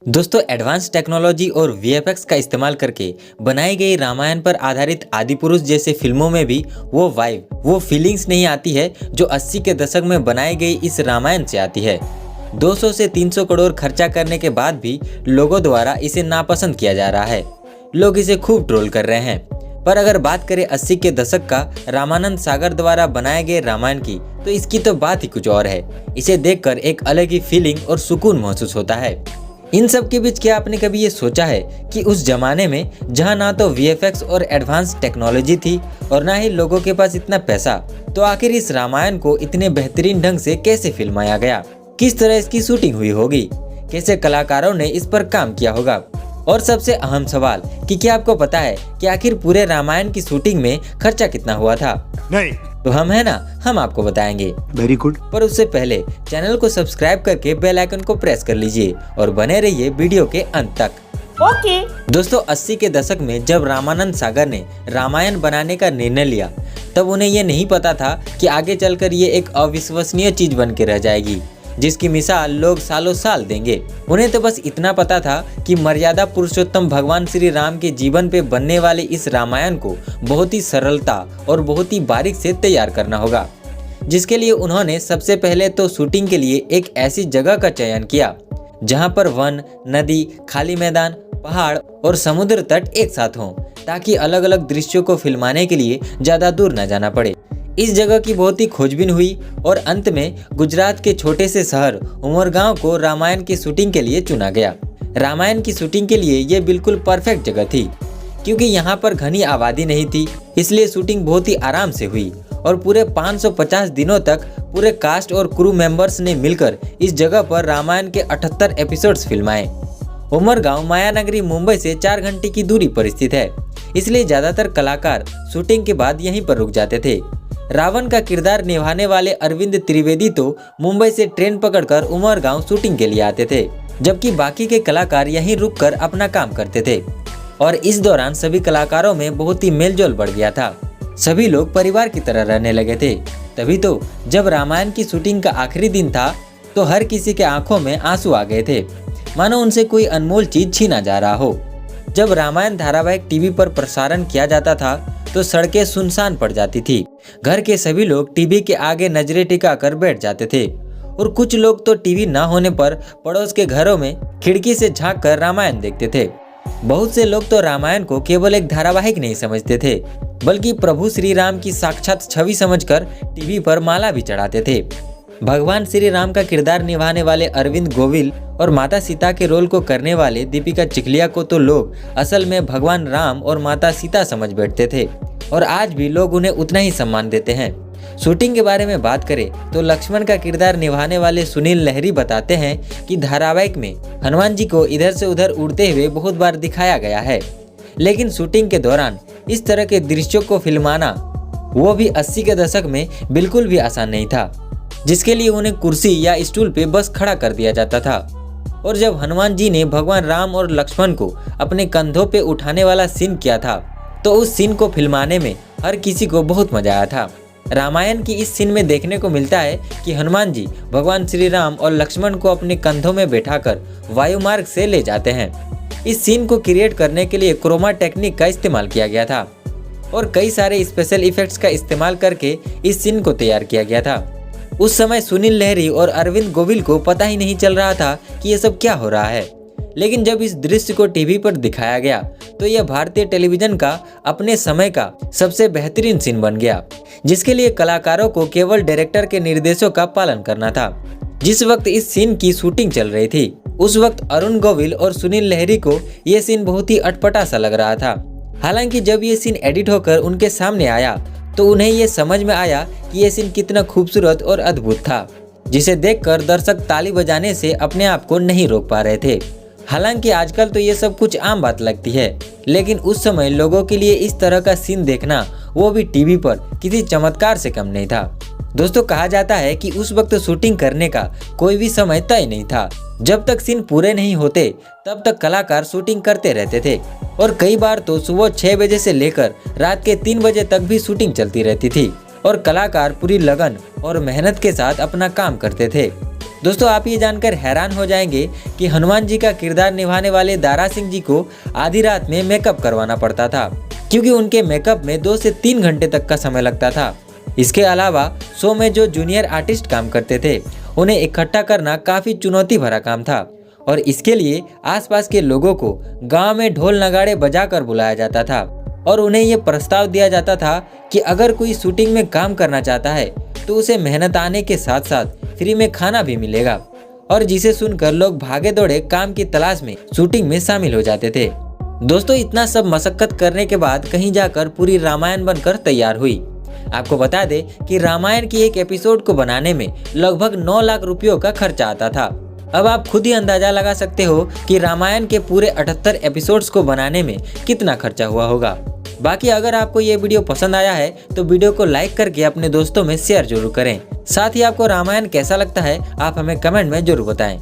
दोस्तों advance technology और VFX का इस्तेमाल करके बनाई गई रामायण पर आधारित आदिपुरुष जैसे फिल्मों में भी वो वाइब, वो फीलिंग्स नहीं आती है जो 80 के दशक में बनाई गई इस रामायण से आती है। 200 से 300 करोड़ खर्चा करने के बाद भी लोगों द्वारा इसे नापसंद किया जा रहा है। लोग इसे खूब ट्रोल कर रहे हैं। पर अगर बात करें 80 के दशक का रामानंद सागर द्वारा बनाए गए रामायण की, तो इसकी तो बात ही कुछ और है। इसे देखकर एक अलग ही फीलिंग और सुकून महसूस होता है। इन सब के बीच क्या आपने कभी ये सोचा है कि उस जमाने में जहां ना तो वीएफएक्स और एडवांस टेक्नोलॉजी थी और ना ही लोगों के पास इतना पैसा, तो आखिर इस रामायण को इतने बेहतरीन ढंग से कैसे फिल्माया गया? किस तरह इसकी शूटिंग हुई होगी? कैसे कलाकारों ने इस पर काम किया होगा? और सबसे अहम सवाल कि क्या आपको पता है कि आखिर पूरे रामायण की शूटिंग में खर्चा कितना हुआ था? नहीं। तो हम आपको बताएंगे। Very good. पर उससे पहले चैनल को सब्सक्राइब करके बेल आइकन को प्रेस कर लीजिए और बने रहिए वीडियो के अंत तक। ओके। दोस्तों 80 के दशक में जब रामानंद सागर ने रामायण बनाने का निर्णय लिया, तब उन्हें ये नहीं पता था कि आगे चलकर ये एक अविश्वसनीय चीज बन के रह जाएगी, जिसकी मिसाल लोग सालों साल देंगे। उन्हें तो बस इतना पता था कि मर्यादा पुरुषोत्तम भगवान श्री राम के जीवन पे बनने वाले इस रामायण को बहुत ही सरलता और बहुत ही बारीक से तैयार करना होगा, जिसके लिए उन्होंने सबसे पहले तो शूटिंग के लिए एक ऐसी जगह का चयन किया जहां पर वन, नदी, खाली मैदान, पहाड़ और समुद्र तट एक साथ हों, ताकि अलग अलग दृश्यों को फिल्माने के लिए ज्यादा दूर न जाना पड़े। इस जगह की बहुत ही खोजबीन हुई और अंत में गुजरात के छोटे से शहर उमरगांव को रामायण की शूटिंग के लिए चुना गया। रामायण की शूटिंग के लिए ये बिल्कुल परफेक्ट जगह थी, क्योंकि यहाँ पर घनी आबादी नहीं थी, इसलिए शूटिंग बहुत ही आराम से हुई और पूरे 550 दिनों तक पूरे कास्ट और क्रू मेंबर्स ने मिलकर इस जगह पर रामायण के 78 एपिसोड्स फिल्माए। उमरगांव मायानगरी मुंबई से 4 घंटे की दूरी पर स्थित है, इसलिए ज्यादातर कलाकार शूटिंग के बाद यहीं पर रुक जाते थे। रावण का किरदार निभाने वाले अरविंद त्रिवेदी तो मुंबई से ट्रेन पकड़कर उमरगांव शूटिंग के लिए आते थे, जबकि बाकी के कलाकार यहीं रुककर अपना काम करते थे। और इस दौरान सभी कलाकारों में बहुत ही मेलजोल बढ़ गया था। सभी लोग परिवार की तरह रहने लगे थे। तभी तो जब रामायण की शूटिंग का आखिरी दिन था, तो हर किसी के आंखों में आंसू आ गए थे, मानो उनसे कोई अनमोल चीज छीना जा रहा हो। जब रामायण धारावाहिक टीवी पर प्रसारण किया जाता था, तो सड़कें सुनसान पड़ जाती थी। घर के सभी लोग टीवी के आगे नजरें टिकाकर बैठ जाते थे और कुछ लोग तो टीवी ना होने पर पड़ोस के घरों में खिड़की से झांक कर रामायण देखते थे। बहुत से लोग तो रामायण को केवल एक धारावाहिक नहीं समझते थे, बल्कि प्रभु श्री राम की साक्षात छवि समझकर टीवी पर माला भी चढ़ाते थे। भगवान श्री राम का किरदार निभाने वाले अरविंद गोविल और माता सीता के रोल को करने वाले दीपिका चिखलिया को तो लोग असल में भगवान राम और माता सीता समझ बैठते थे, और आज भी लोग उन्हें उतना ही सम्मान देते हैं। शूटिंग के बारे में बात करें तो लक्ष्मण का किरदार निभाने वाले सुनील लहरी बताते हैं कि धारावाहिक में हनुमान जी को इधर से उधर उड़ते हुए बहुत बार दिखाया गया है, लेकिन शूटिंग के दौरान इस तरह के दृश्यों को फिल्माना, वो भी 80 के दशक में, बिल्कुल भी आसान नहीं था, जिसके लिए उन्हें कुर्सी या स्टूल पे बस खड़ा कर दिया जाता था। और जब हनुमान जी ने भगवान राम और लक्ष्मण को अपने कंधों पे उठाने वाला सीन किया था, तो उस सीन को फिल्माने में हर किसी को बहुत मजा आया था। रामायण की इस सीन में देखने को मिलता है कि हनुमान जी भगवान श्री राम और लक्ष्मण को अपने कंधों में बैठाकर वायु मार्ग से ले जाते हैं। इस सीन को क्रिएट करने के लिए क्रोमा टेक्निक का इस्तेमाल किया गया था और कई सारे स्पेशल इफेक्ट्स का इस्तेमाल करके इस सीन को तैयार किया गया था। उस समय सुनील लहरी और अरविंद गोविल को पता ही नहीं चल रहा था कि ये सब क्या हो रहा है, लेकिन जब इस दृश्य को टीवी पर दिखाया गया, तो यह भारतीय टेलीविजन का अपने समय का सबसे बेहतरीन सीन बन गया, जिसके लिए कलाकारों को केवल डायरेक्टर के निर्देशों का पालन करना था। जिस वक्त इस सीन की शूटिंग चल रही थी, उस वक्त अरुण गोविल और सुनील लहरी को यह सीन बहुत ही अटपटा सा लग रहा था। हालांकि जब ये सीन एडिट होकर उनके सामने आया, तो उन्हें ये समझ में आया कि ये सीन कितना खूबसूरत और अद्भुत था, जिसे देखकर दर्शक ताली बजाने से अपने आप को नहीं रोक पा रहे थे। हालांकि आजकल तो ये सब कुछ आम बात लगती है, लेकिन उस समय लोगों के लिए इस तरह का सीन देखना, वो भी टीवी पर, किसी चमत्कार से कम नहीं था। दोस्तों कहा जाता है कि उस वक्त शूटिंग करने का कोई भी समय तय नहीं था। जब तक सीन पूरे नहीं होते, तब तक कलाकार शूटिंग करते रहते थे और कई बार तो सुबह 6 बजे से लेकर रात के 3 बजे तक भी शूटिंग चलती रहती थी और कलाकार पूरी लगन और मेहनत के साथ अपना काम करते थे। दोस्तों आप ये जानकर हैरान हो जाएंगे कि हनुमान जी का किरदार निभाने वाले दारा सिंह जी को आधी रात में मेकअप करवाना पड़ता था, क्योंकि उनके मेकअप में 2 से 3 घंटे तक का समय लगता था। इसके अलावा शो में जो जूनियर आर्टिस्ट काम करते थे उन्हें इकट्ठा करना काफी चुनौती भरा काम था और इसके लिए आसपास के लोगों को गांव में ढोल नगाड़े बजाकर बुलाया जाता था और उन्हें ये प्रस्ताव दिया जाता था कि अगर कोई शूटिंग में काम करना चाहता है तो उसे मेहनत आने के साथ साथ फ्री में खाना भी मिलेगा, और जिसे सुनकर लोग भागे दौड़े काम की तलाश में शूटिंग में शामिल हो जाते थे। दोस्तों इतना सब मशक्कत करने के बाद कहीं जाकर पूरी रामायण बनकर तैयार हुई। आपको बता दें कि रामायण की एक एपिसोड को बनाने में लगभग 9 लाख रुपयों का खर्चा आता था। अब आप खुद ही अंदाजा लगा सकते हो कि रामायण के पूरे 78 एपिसोड्स को बनाने में कितना खर्चा हुआ होगा। बाकी अगर आपको ये वीडियो पसंद आया है तो वीडियो को लाइक करके अपने दोस्तों में शेयर जरूर करें। साथ ही आपको रामायण कैसा लगता है आप हमें कमेंट में जरूर बताएं।